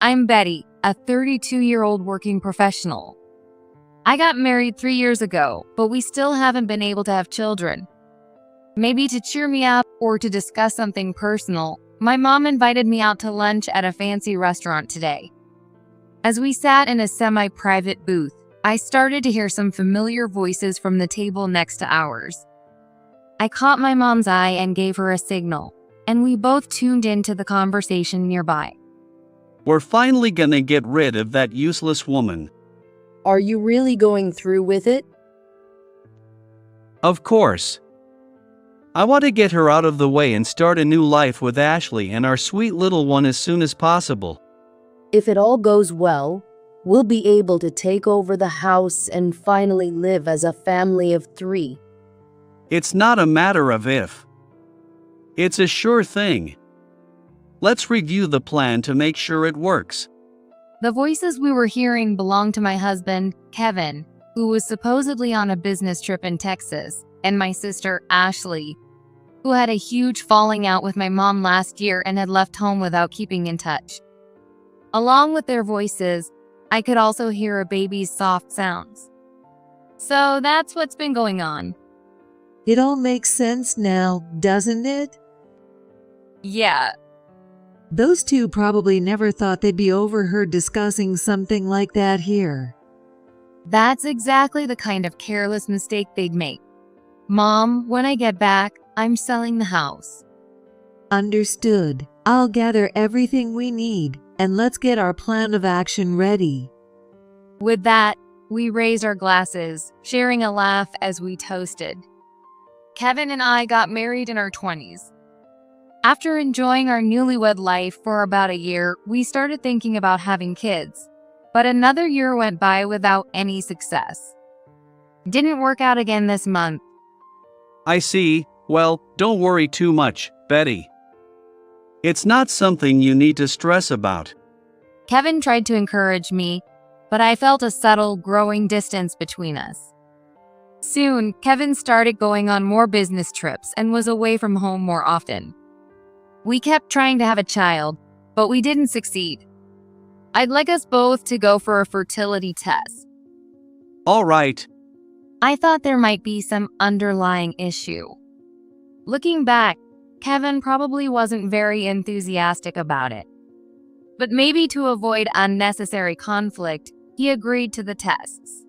I'm Betty, a 32-year-old working professional. I got married 3 years ago, but we still haven't been able to have children. Maybe to cheer me up or to discuss something personal, my mom invited me out to lunch at a fancy restaurant today. As we sat in a semi-private booth, I started to hear some familiar voices from the table next to ours. I caught my mom's eye and gave her a signal, and we both tuned into the conversation nearby. We're finally gonna get rid of that useless woman. Are you really going through with it? Of course. I want to get her out of the way and start a new life with Ashley and our sweet little one as soon as possible. If it all goes well, we'll be able to take over the house and finally live as a family of 3. It's not a matter of if. It's a sure thing. Let's review the plan to make sure it works. The voices we were hearing belonged to my husband, Kevin, who was supposedly on a business trip in Texas, and my sister, Ashley, who had a huge falling out with my mom last year and had left home without keeping in touch. Along with their voices, I could also hear a baby's soft sounds. So that's what's been going on. It all makes sense now, doesn't it? Yeah. Those two probably never thought they'd be overheard discussing something like that here. That's exactly the kind of careless mistake they'd make. Mom, when I get back, I'm selling the house. Understood. I'll gather everything we need, and let's get our plan of action ready. With that, we raised our glasses, sharing a laugh as we toasted. Kevin and I got married in our 20s. After enjoying our newlywed life for about a year, we started thinking about having kids. But another year went by without any success. Didn't work out again this month. I see. Well, don't worry too much, Betty. It's not something you need to stress about. Kevin tried to encourage me, but I felt a subtle, growing distance between us. Soon, Kevin started going on more business trips and was away from home more often. We kept trying to have a child, but we didn't succeed. I'd like us both to go for a fertility test. All right. I thought there might be some underlying issue. Looking back, Kevin probably wasn't very enthusiastic about it. But maybe to avoid unnecessary conflict, he agreed to the tests.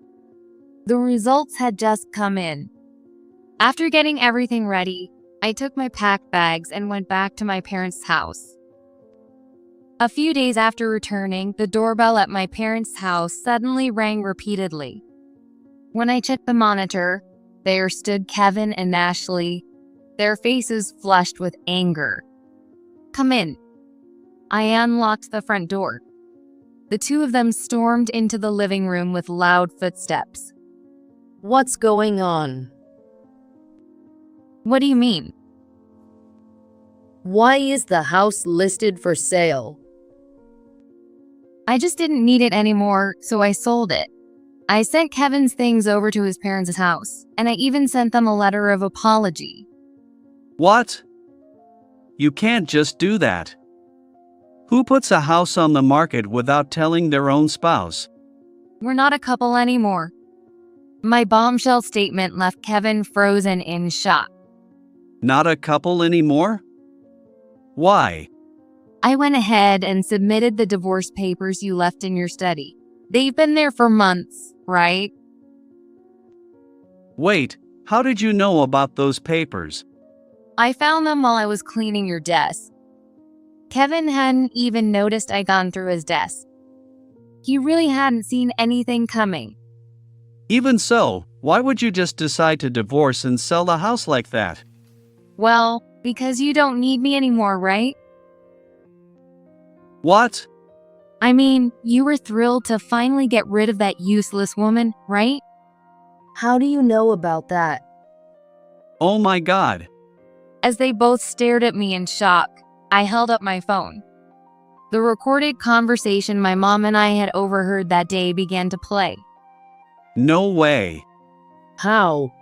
The results had just come in. After getting everything ready, I took my packed bags and went back to my parents' house. A few days after returning, the doorbell at my parents' house suddenly rang repeatedly. When I checked the monitor, there stood Kevin and Ashley, their faces flushed with anger. "Come in." I unlocked the front door. The two of them stormed into the living room with loud footsteps. What's going on? What do you mean? Why is the house listed for sale? I just didn't need it anymore, so I sold it. I sent Kevin's things over to his parents' house, and I even sent them a letter of apology. What? You can't just do that. Who puts a house on the market without telling their own spouse? We're not a couple anymore. My bombshell statement left Kevin frozen in shock. Not a couple anymore? Why? I went ahead and submitted the divorce papers you left in your study. They've been there for months, right? Wait, how did you know about those papers? I found them while I was cleaning your desk. Kevin hadn't even noticed I'd gone through his desk. He really hadn't seen anything coming. Even so, why would you just decide to divorce and sell the house like that? Well, because you don't need me anymore, right? What? I mean, you were thrilled to finally get rid of that useless woman, right? How do you know about that? Oh my God. As they both stared at me in shock, I held up my phone. The recorded conversation my mom and I had overheard that day began to play. No way. How?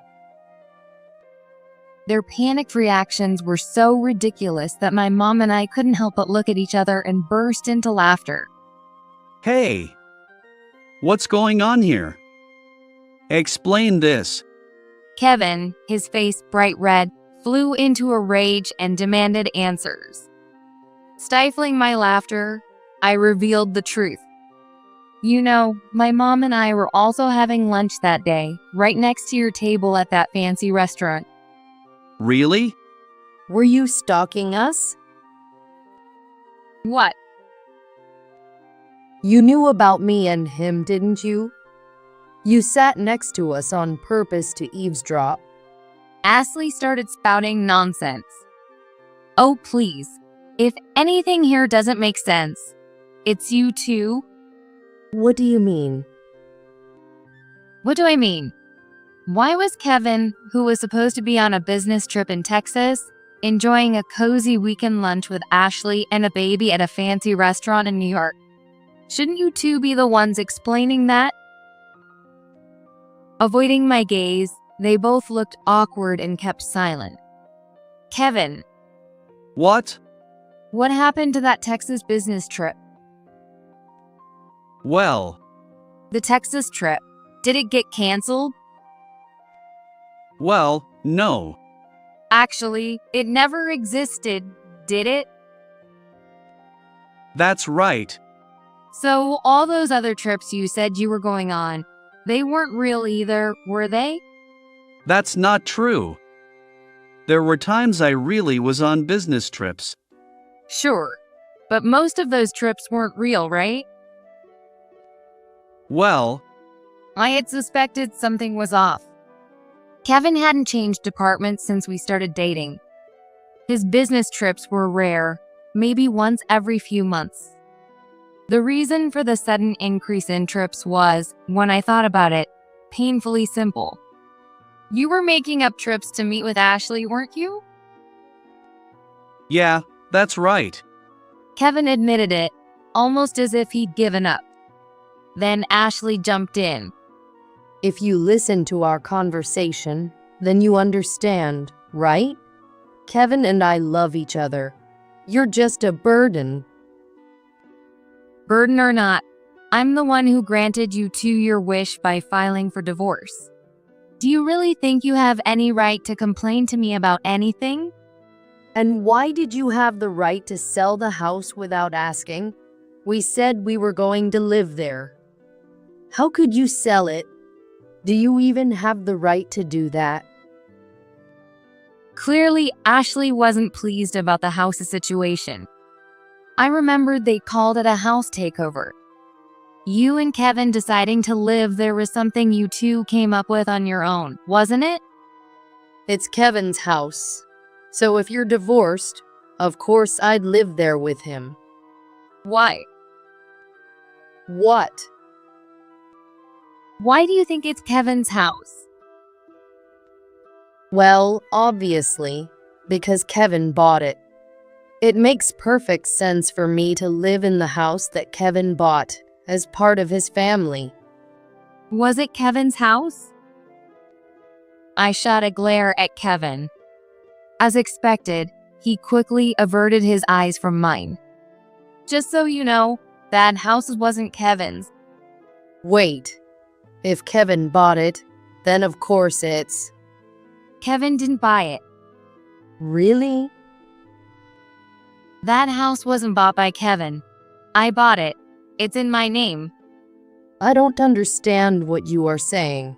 Their panicked reactions were so ridiculous that my mom and I couldn't help but look at each other and burst into laughter. Hey! What's going on here? Explain this. Kevin, his face bright red, flew into a rage and demanded answers. Stifling my laughter, I revealed the truth. You know, my mom and I were also having lunch that day, right next to your table at that fancy restaurant. Really? Were you stalking us? What? You knew about me and him, didn't you? You sat next to us on purpose to eavesdrop. Ashley started spouting nonsense. Oh, please. If anything here doesn't make sense, it's you too. What do you mean? What do I mean? Why was Kevin, who was supposed to be on a business trip in Texas, enjoying a cozy weekend lunch with Ashley and a baby at a fancy restaurant in New York? Shouldn't you two be the ones explaining that? Avoiding my gaze, they both looked awkward and kept silent. Kevin, What? what happened to that Texas business trip? Well, The Texas trip, did it get canceled? no. Actually, it never existed, did it? That's right. So all those other trips you said you were going on, they weren't real either, were they? That's not true. There were times I really was on business trips. Sure, but most of those trips weren't real, right? Well, I had suspected something was off. Kevin hadn't changed departments since we started dating. His business trips were rare, maybe once every few months. The reason for the sudden increase in trips was, when I thought about it, painfully simple. You were making up trips to meet with Ashley, weren't you? yeah, that's right. Kevin admitted it, almost as if he'd given up. Then Ashley jumped in. If you listen to our conversation, then you understand, right? Kevin and I love each other. You're just a burden. Burden or not, I'm the one who granted you your wish by filing for divorce. Do you really think you have any right to complain to me about anything? And why did you have the right to sell the house without asking? We said we were going to live there. How could you sell it? Do you even have the right to do that? Clearly, Ashley wasn't pleased about the house's situation. I remembered they called it a house takeover. You and Kevin deciding to live there was something you two came up with on your own, wasn't it? It's Kevin's house. So if you're divorced, of course I'd live there with him. Why? What? Why do you think it's Kevin's house? Well, obviously, because Kevin bought it. It makes perfect sense for me to live in the house that Kevin bought as part of his family. Was it Kevin's house? I shot a glare at Kevin. As expected, he quickly averted his eyes from mine. Just so you know, that house wasn't Kevin's. Wait, if Kevin bought it, then of course it's... Kevin didn't buy it. Really? That house wasn't bought by Kevin. I bought it. It's in my name. I don't understand what you are saying.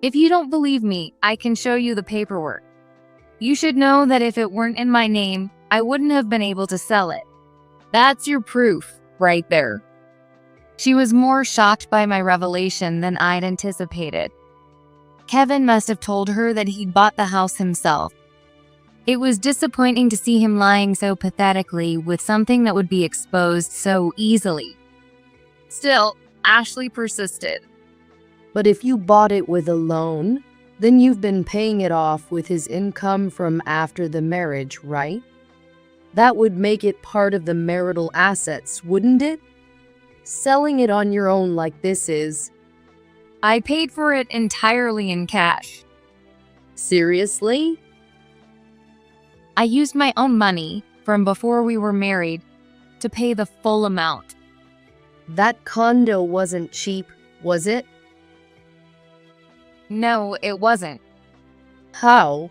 If you don't believe me, I can show you the paperwork. You should know that if it weren't in my name, I wouldn't have been able to sell it. That's your proof, right there. She was more shocked by my revelation than I'd anticipated. Kevin must have told her that he'd bought the house himself. It was disappointing to see him lying so pathetically with something that would be exposed so easily. Still, Ashley persisted. But if you bought it with a loan, then you've been paying it off with his income from after the marriage, right? That would make it part of the marital assets, wouldn't it? Selling it on your own like this is... I paid for it entirely in cash. Seriously? I used my own money from before we were married to pay the full amount. That condo wasn't cheap, was it? No, it wasn't. How?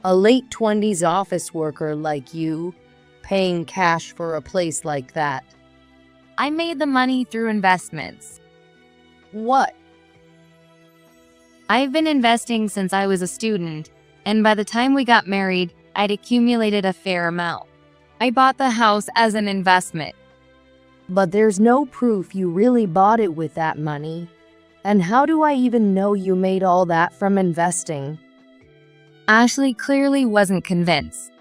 A late 20s office worker like you, paying cash for a place like that. I made the money through investments. What? I've been investing since I was a student, and by the time we got married, I'd accumulated a fair amount. I bought the house as an investment. But there's no proof you really bought it with that money. And how do I even know you made all that from investing? Ashley clearly wasn't convinced.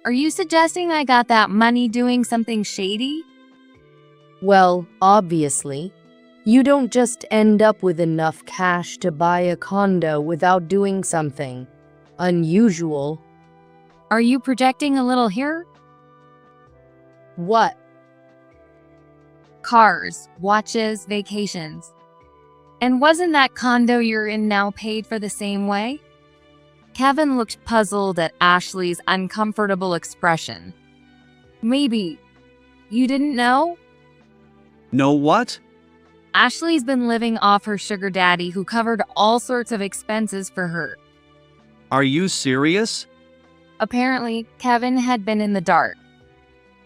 Are you suggesting I got that money doing something shady? Well, obviously. You don't just end up with enough cash to buy a condo without doing something unusual. Are you projecting a little here? What? Cars, watches, vacations. And wasn't that condo you're in now paid for the same way? Kevin looked puzzled at Ashley's uncomfortable expression. Maybe. You didn't know? Know what? Ashley's been living off her sugar daddy who covered all sorts of expenses for her. Are you serious? Apparently, Kevin had been in the dark.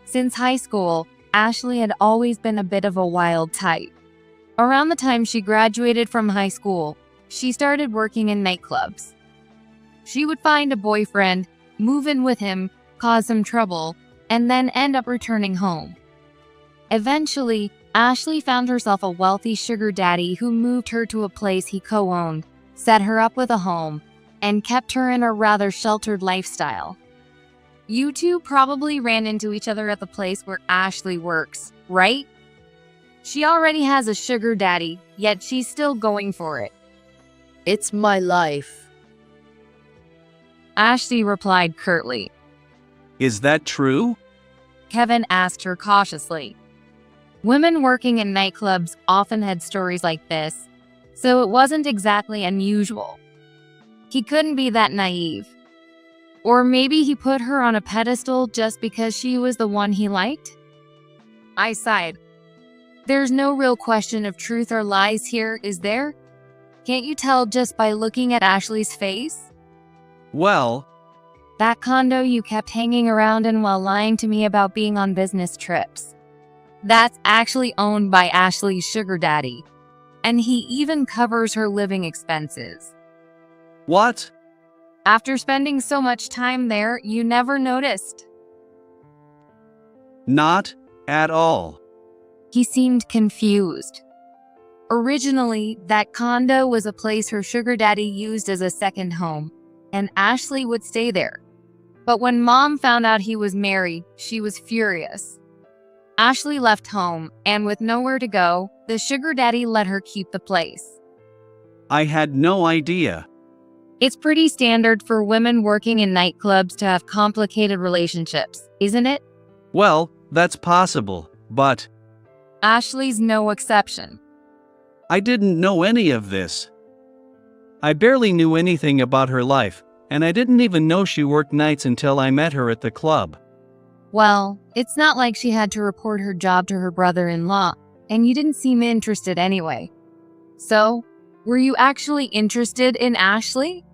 Since high school, Ashley had always been a bit of a wild type. Around the time she graduated from high school, she started working in nightclubs. She would find a boyfriend, move in with him, cause some trouble, and then end up returning home. Eventually, Ashley found herself a wealthy sugar daddy who moved her to a place he co-owned, set her up with a home, and kept her in a rather sheltered lifestyle. You two probably ran into each other at the place where Ashley works, right? She already has a sugar daddy, yet she's still going for it. It's my life. Ashley replied curtly. Is that true? Kevin asked her cautiously. Women working in nightclubs often had stories like this, so it wasn't exactly unusual. He couldn't be that naive. Or maybe he put her on a pedestal just because she was the one he liked? I sighed. There's no real question of truth or lies here, is there? Can't you tell just by looking at Ashley's face? Well, That condo you kept hanging around in while lying to me about being on business trips. That's actually owned by Ashley's sugar daddy. And he even covers her living expenses. what? After spending so much time there, you never noticed. Not at all. He seemed confused. Originally, that condo was a place her sugar daddy used as a second home, and Ashley would stay there. But when Mom found out he was married, she was furious. Ashley left home, and with nowhere to go, the sugar daddy let her keep the place. I had no idea. It's pretty standard for women working in nightclubs to have complicated relationships, isn't it? Well, that's possible, but Ashley's no exception. I didn't know any of this. I barely knew anything about her life, and I didn't even know she worked nights until I met her at the club. Well, it's not like she had to report her job to her brother-in-law, and you didn't seem interested anyway. So, were you actually interested in Ashley?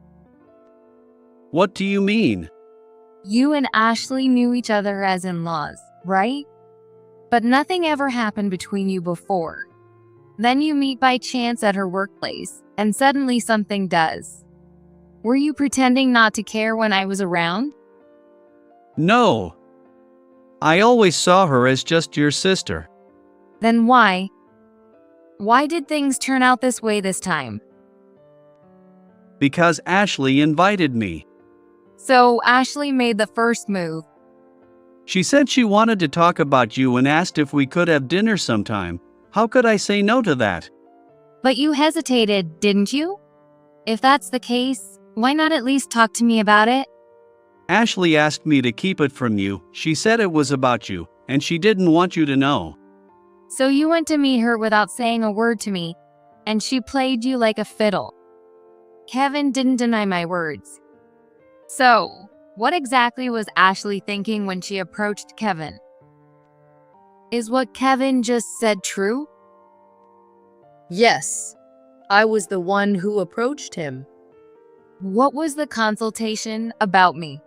What do you mean? You and Ashley knew each other as in-laws, right? But nothing ever happened between you before. Then you meet by chance at her workplace, and suddenly something does. Were you pretending not to care when I was around? No. I always saw her as just your sister. Then why? Why did things turn out this way this time? Because Ashley invited me. So Ashley made the first move. She said she wanted to talk about you and asked if we could have dinner sometime. How could I say no to that? But you hesitated, didn't you? If that's the case, why not at least talk to me about it? Ashley asked me to keep it from you. She said it was about you, and she didn't want you to know. So you went to meet her without saying a word to me, and she played you like a fiddle. Kevin didn't deny my words. So, what exactly was Ashley thinking when she approached Kevin? Is what Kevin just said true? Yes, I was the one who approached him. What was the consultation about me?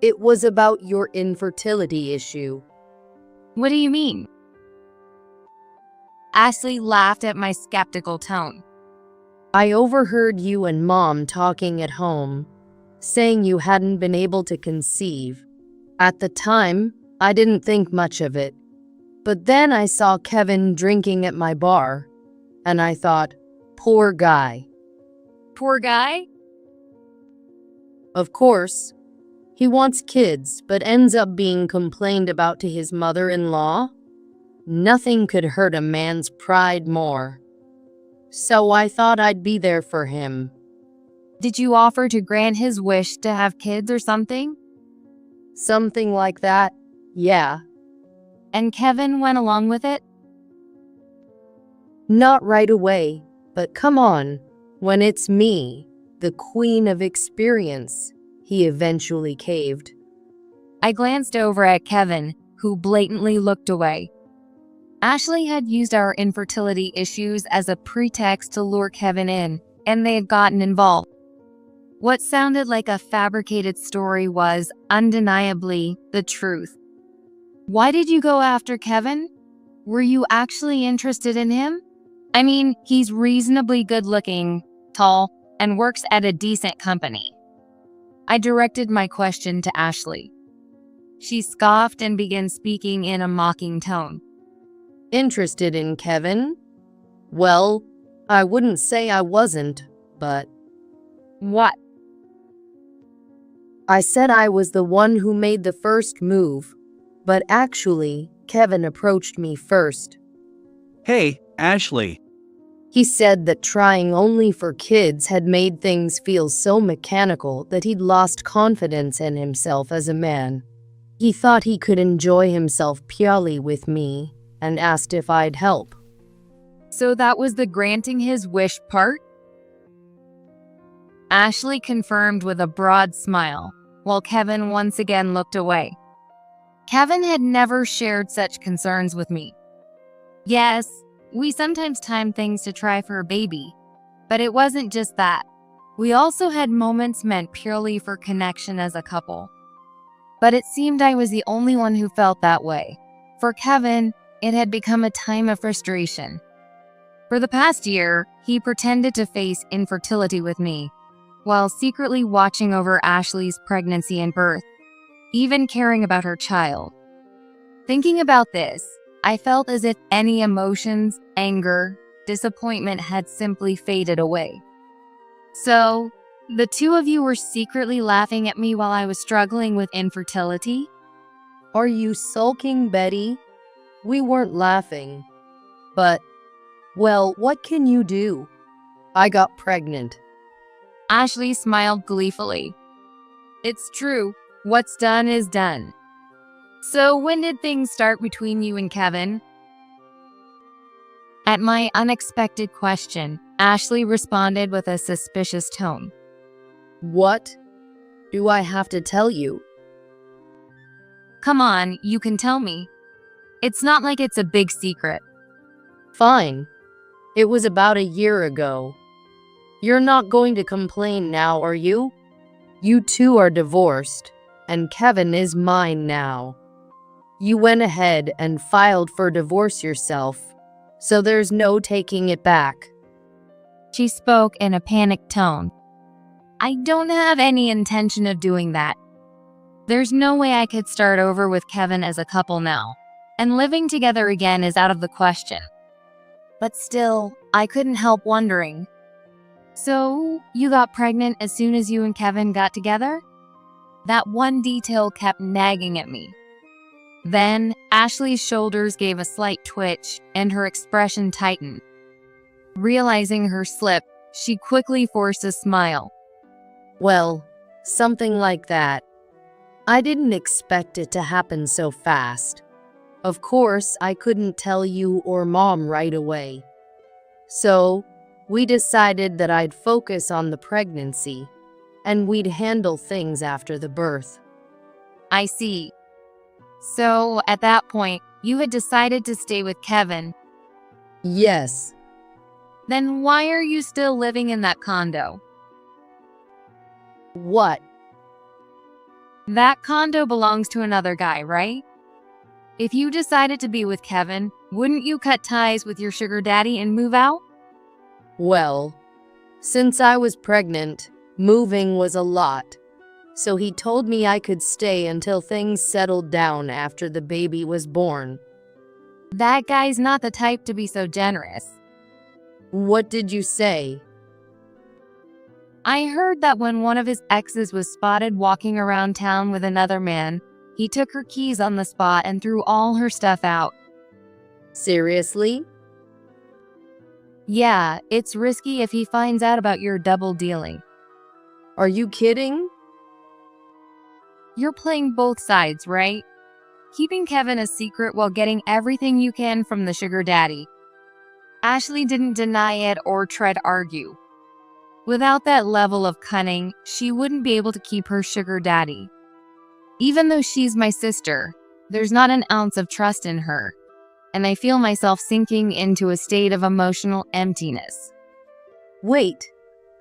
It was about your infertility issue. What do you mean? Ashley laughed at my skeptical tone. I overheard you and Mom talking at home, saying you hadn't been able to conceive. At the time, I didn't think much of it. But then I saw Kevin drinking at my bar, and I thought, poor guy. Poor guy? Of course, he wants kids, but ends up being complained about to his mother-in-law. Nothing could hurt a man's pride more. So I thought I'd be there for him. Did you offer to grant his wish to have kids or something? Something like that, yeah. And Kevin went along with it? Not right away, but come on. When it's me, the queen of experience, he eventually caved. I glanced over at Kevin, who blatantly looked away. Ashley had used our infertility issues as a pretext to lure Kevin in, and they had gotten involved. What sounded like a fabricated story was, undeniably, the truth. Why did you go after Kevin? Were you actually interested in him? I mean, he's reasonably good-looking, tall, and works at a decent company. I directed my question to Ashley. She scoffed and began speaking in a mocking tone. Interested in Kevin? Well, I wouldn't say I wasn't, but... What? I said I was the one who made the first move, but actually, Kevin approached me first. Hey, Ashley. He said that trying only for kids had made things feel so mechanical that he'd lost confidence in himself as a man. He thought he could enjoy himself purely with me, and asked if I'd help. So that was the granting his wish part? Ashley confirmed with a broad smile, while Kevin once again looked away. Kevin had never shared such concerns with me. Yes, we sometimes timed things to try for a baby, but it wasn't just that. We also had moments meant purely for connection as a couple. But it seemed I was the only one who felt that way. For Kevin, it had become a time of frustration. For the past year, he pretended to face infertility with me, while secretly watching over Ashley's pregnancy and birth, even caring about her child. Thinking about this, I felt as if any emotions, anger, disappointment had simply faded away. So, the two of you were secretly laughing at me while I was struggling with infertility? Are you sulking, Betty? We weren't laughing. But, well, what can you do? I got pregnant. Ashley smiled gleefully. It's true. What's done is done. So when did things start between you and Kevin? At my unexpected question, Ashley responded with a suspicious tone. What? Do I have to tell you? Come on, you can tell me. It's not like it's a big secret. Fine. It was about a year ago. You're not going to complain now, are you? You two are divorced, and Kevin is mine now. You went ahead and filed for divorce yourself, so there's no taking it back. She spoke in a panicked tone. I don't have any intention of doing that. There's no way I could start over with Kevin as a couple now, and living together again is out of the question. But still, I couldn't help wondering. So, you got pregnant as soon as you and Kevin got together? That one detail kept nagging at me. Then, Ashley's shoulders gave a slight twitch, and her expression tightened. Realizing her slip, she quickly forced a smile. Well, something like that. I didn't expect it to happen so fast. Of course, I couldn't tell you or Mom right away. So, we decided that I'd focus on the pregnancy, and we'd handle things after the birth. I see. So, at that point, you had decided to stay with Kevin. Yes. Then why are you still living in that condo? What? That condo belongs to another guy, right? If you decided to be with Kevin, wouldn't you cut ties with your sugar daddy and move out? Well, since I was pregnant, moving was a lot. So he told me I could stay until things settled down after the baby was born. That guy's not the type to be so generous. What did you say? I heard that when one of his exes was spotted walking around town with another man, he took her keys on the spot and threw all her stuff out. Seriously? Yeah, it's risky if he finds out about your double dealing. Are you kidding? You're playing both sides, right? Keeping Kevin a secret while getting everything you can from the sugar daddy. Ashley didn't deny it or try to argue. Without that level of cunning, she wouldn't be able to keep her sugar daddy. Even though she's my sister, there's not an ounce of trust in her, and I feel myself sinking into a state of emotional emptiness. Wait,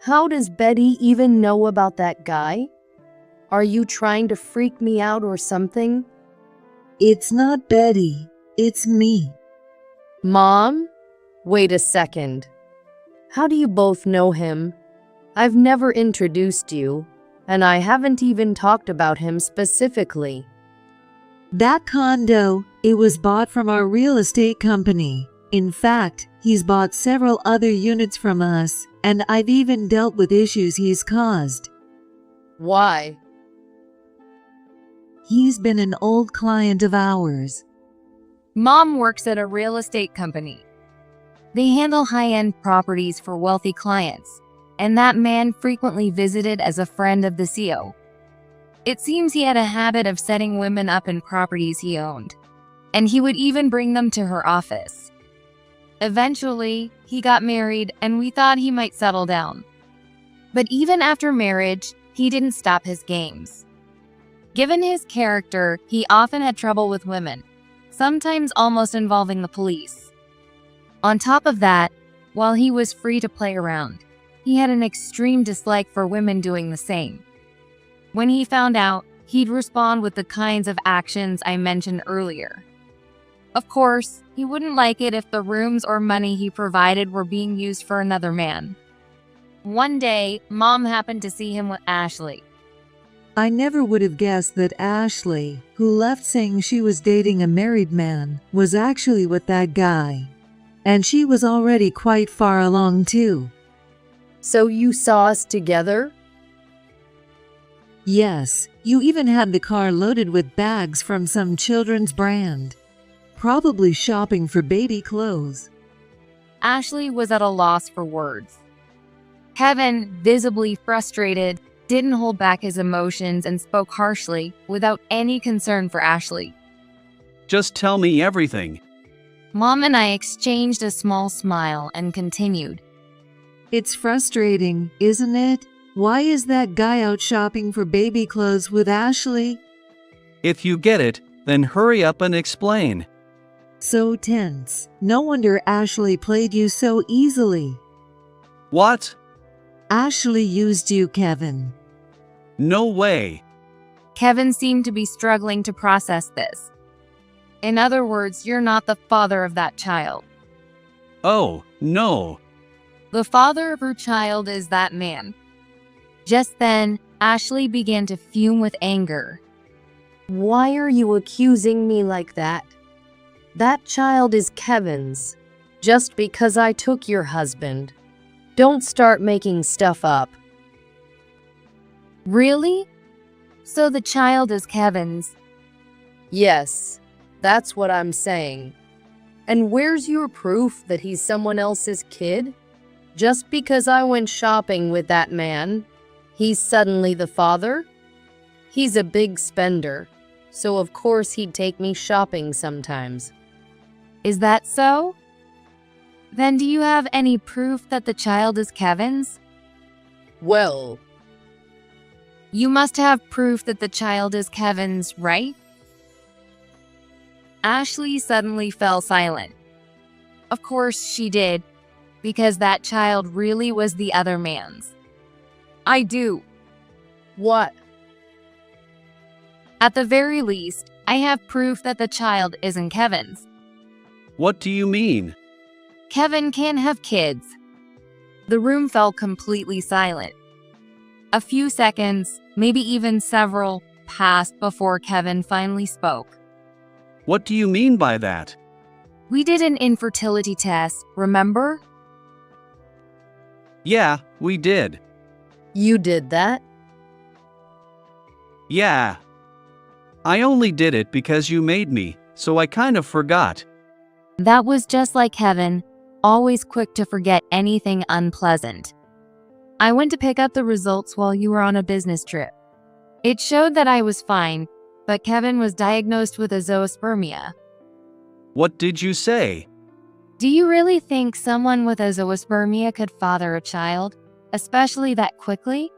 how does Betty even know about that guy? Are you trying to freak me out or something? It's not Betty, it's me. Mom? Wait a second. How do you both know him? I've never introduced you, and I haven't even talked about him specifically. That condo, it was bought from our real estate company. In fact, he's bought several other units from us, and I've even dealt with issues he's caused. Why? He's been an old client of ours. Mom works at a real estate company. They handle high-end properties for wealthy clients, and that man frequently visited as a friend of the CEO. It seems he had a habit of setting women up in properties he owned, and he would even bring them to her office. Eventually, he got married and we thought he might settle down. But even after marriage, he didn't stop his games. Given his character, he often had trouble with women, sometimes almost involving the police. On top of that, while he was free to play around, he had an extreme dislike for women doing the same. When he found out, he'd respond with the kinds of actions I mentioned earlier. Of course, he wouldn't like it if the rooms or money he provided were being used for another man. One day, Mom happened to see him with Ashley. I never would have guessed that Ashley, who left saying she was dating a married man, was actually with that guy. And she was already quite far along too. So you saw us together? Yes, you even had the car loaded with bags from some children's brand. Probably shopping for baby clothes. Ashley was at a loss for words. Kevin, visibly frustrated, didn't hold back his emotions and spoke harshly, without any concern for Ashley. Just tell me everything. Mom and I exchanged a small smile and continued. It's frustrating, isn't it? Why is that guy out shopping for baby clothes with Ashley? If you get it, then hurry up and explain. So tense. No wonder Ashley played you so easily. What? Ashley used you, Kevin. No way. Kevin seemed to be struggling to process this. In other words, you're not the father of that child. Oh, no. The father of her child is that man. Just then, Ashley began to fume with anger. Why are you accusing me like that? That child is Kevin's, just because I took your husband. Don't start making stuff up. Really? So the child is Kevin's? Yes, that's what I'm saying. And where's your proof that he's someone else's kid? Just because I went shopping with that man, he's suddenly the father? He's a big spender, so of course he'd take me shopping sometimes. Is that so? Then do you have any proof that the child is Kevin's? Well, You must have proof that the child is Kevin's, right? Ashley suddenly fell silent. Of course she did, because that child really was the other man's. I do. What? At the very least, I have proof that the child isn't Kevin's. What do you mean? Kevin can't have kids. The room fell completely silent. A few seconds, maybe even several, passed before Kevin finally spoke. What do you mean by that? We did an infertility test, remember? Yeah, we did. You did that? Yeah. I only did it because you made me, so I kind of forgot. That was just like Kevin, always quick to forget anything unpleasant. I went to pick up the results while you were on a business trip. It showed that I was fine, but Kevin was diagnosed with a zoospermia. What did you say? Do you really think someone with a zoospermia could father a child, especially that quickly?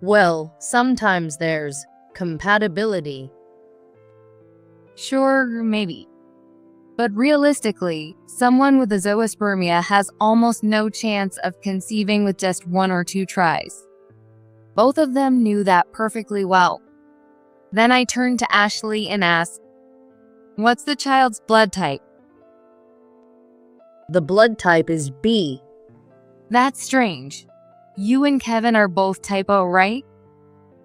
Well, sometimes there's compatibility. Sure, maybe. But realistically, someone with a zoospermia has almost no chance of conceiving with just 1 or 2 tries. Both of them knew that perfectly well. Then I turned to Ashley and asked, "What's the child's blood type?" The blood type is B. That's strange. You and Kevin are both type O, right?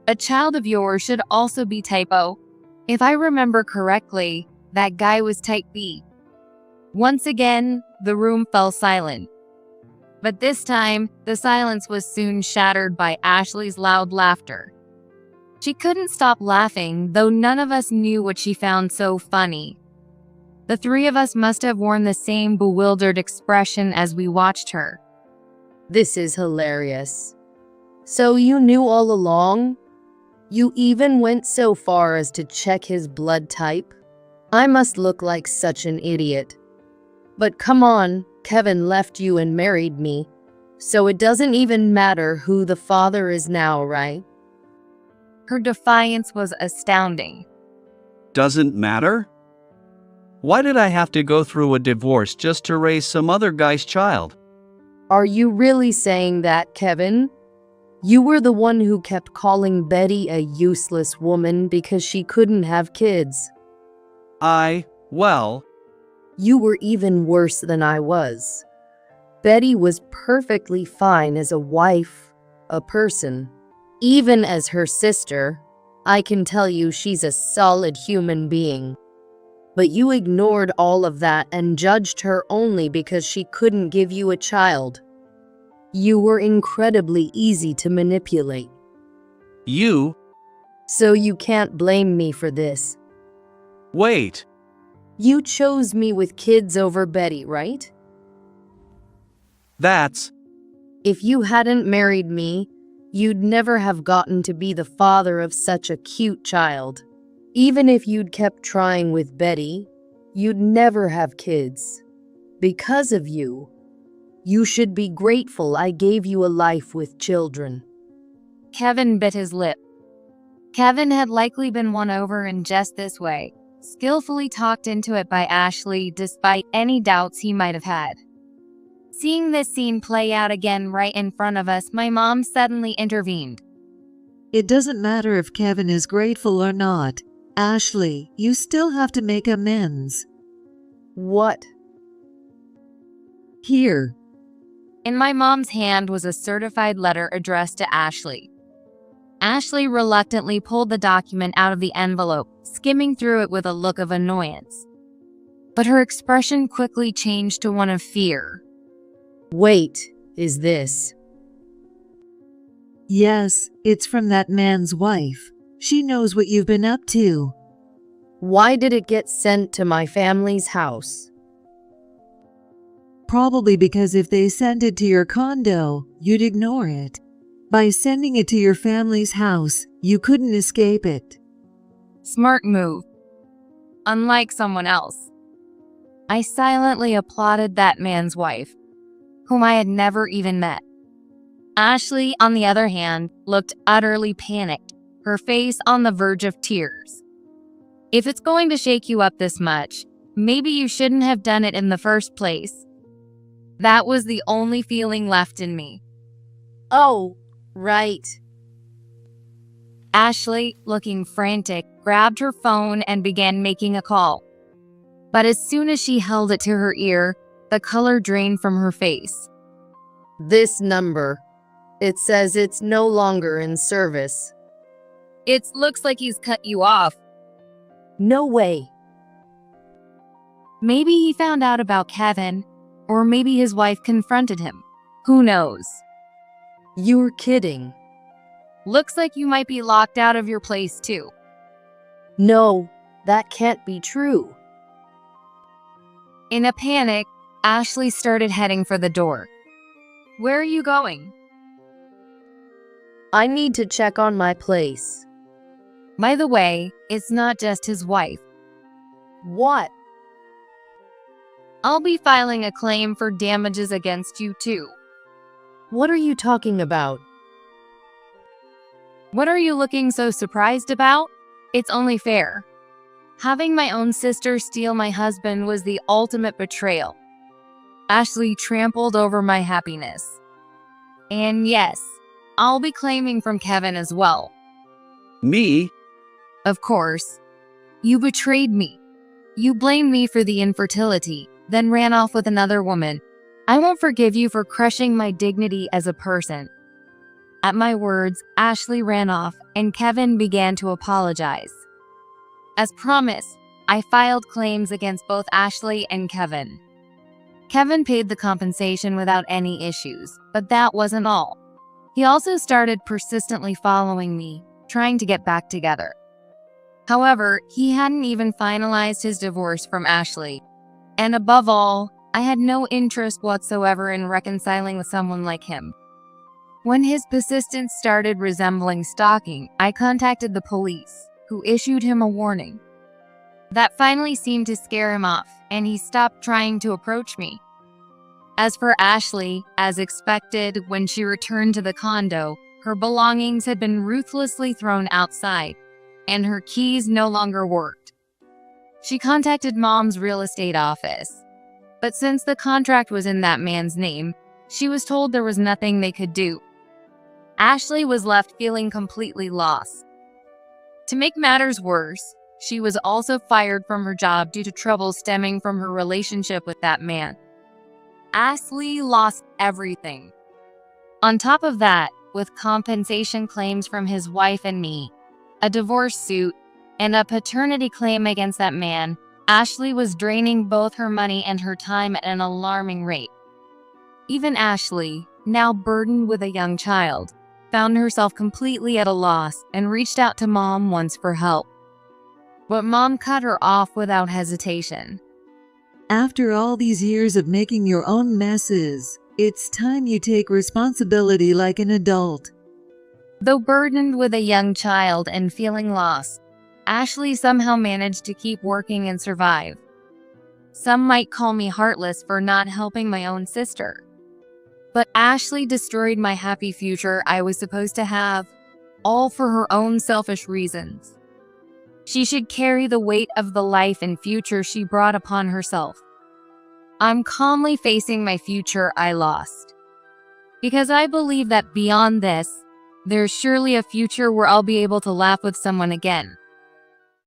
A child of yours should also be type O. If I remember correctly, that guy was type B. Once again, the room fell silent. But this time, the silence was soon shattered by Ashley's loud laughter. She couldn't stop laughing, though none of us knew what she found so funny. The 3 of us must have worn the same bewildered expression as we watched her. This is hilarious. So you knew all along? You even went so far as to check his blood type? I must look like such an idiot. But come on, Kevin left you and married me, so it doesn't even matter who the father is now, right? Her defiance was astounding. Doesn't matter? Why did I have to go through a divorce just to raise some other guy's child? Are you really saying that, Kevin? You were the one who kept calling Betty a useless woman because she couldn't have kids. Well, You were even worse than I was. Betty was perfectly fine as a wife, a person. Even as her sister, I can tell you she's a solid human being. But you ignored all of that and judged her only because she couldn't give you a child. You were incredibly easy to manipulate. you, So you can't blame me for this. wait. You chose me with kids over Betty, right? That's, If you hadn't married me, you'd never have gotten to be the father of such a cute child. Even if you'd kept trying with Betty, you'd never have kids. Because of you. You should be grateful I gave you a life with children. Kevin bit his lip. Kevin had likely been won over in just this way, skillfully talked into it by Ashley despite any doubts he might have had. Seeing this scene play out again right in front of us, my mom suddenly intervened. It doesn't matter if Kevin is grateful or not. Ashley, you still have to make amends. What? Here. In my mom's hand was a certified letter addressed to Ashley. Ashley reluctantly pulled the document out of the envelope, skimming through it with a look of annoyance. But her expression quickly changed to one of fear. Wait, is this? Yes, it's from that man's wife. She knows what you've been up to. Why did it get sent to my family's house? Probably because if they sent it to your condo, you'd ignore it. By sending it to your family's house, you couldn't escape it. Smart move. Unlike someone else. I silently applauded that man's wife, whom I had never even met. Ashley, on the other hand, looked utterly panicked, her face on the verge of tears. If it's going to shake you up this much, maybe you shouldn't have done it in the first place. That was the only feeling left in me. Oh, right. Ashley, looking frantic, grabbed her phone and began making a call. But as soon as she held it to her ear, the color drained from her face. This number. It says it's no longer in service. It looks like he's cut you off. No way. Maybe he found out about Kevin, or maybe his wife confronted him. Who knows? You're kidding. Looks like you might be locked out of your place too. No, that can't be true. In a panic, Ashley started heading for the door. Where are you going? I need to check on my place. By the way, it's not just his wife. What? I'll be filing a claim for damages against you too. What are you talking about? What are you looking so surprised about? It's only fair. Having my own sister steal my husband was the ultimate betrayal. Ashley trampled over my happiness. And yes, I'll be claiming from Kevin as well. Me? Of course. You betrayed me. You blamed me for the infertility, then ran off with another woman. I won't forgive you for crushing my dignity as a person. At my words, Ashley ran off, and Kevin began to apologize. As promised, I filed claims against both Ashley and Kevin. Kevin paid the compensation without any issues, but that wasn't all. He also started persistently following me, trying to get back together. However, he hadn't even finalized his divorce from Ashley. And above all, I had no interest whatsoever in reconciling with someone like him. When his persistence started resembling stalking, I contacted the police, who issued him a warning. That finally seemed to scare him off, and he stopped trying to approach me. As for Ashley, as expected, when she returned to the condo, her belongings had been ruthlessly thrown outside, and her keys no longer worked. She contacted Mom's real estate office, but since the contract was in that man's name, she was told there was nothing they could do. Ashley was left feeling completely lost. To make matters worse, she was also fired from her job due to trouble stemming from her relationship with that man. Ashley lost everything. On top of that, with compensation claims from his wife and me, a divorce suit, and a paternity claim against that man, Ashley was draining both her money and her time at an alarming rate. Even Ashley, now burdened with a young child, found herself completely at a loss and reached out to Mom once for help. But Mom cut her off without hesitation. After all these years of making your own messes, it's time you take responsibility like an adult. Though burdened with a young child and feeling lost, Ashley somehow managed to keep working and survive. Some might call me heartless for not helping my own sister. But Ashley destroyed my happy future I was supposed to have, all for her own selfish reasons. She should carry the weight of the life and future she brought upon herself. I'm calmly facing my future I lost. Because I believe that beyond this, there's surely a future where I'll be able to laugh with someone again.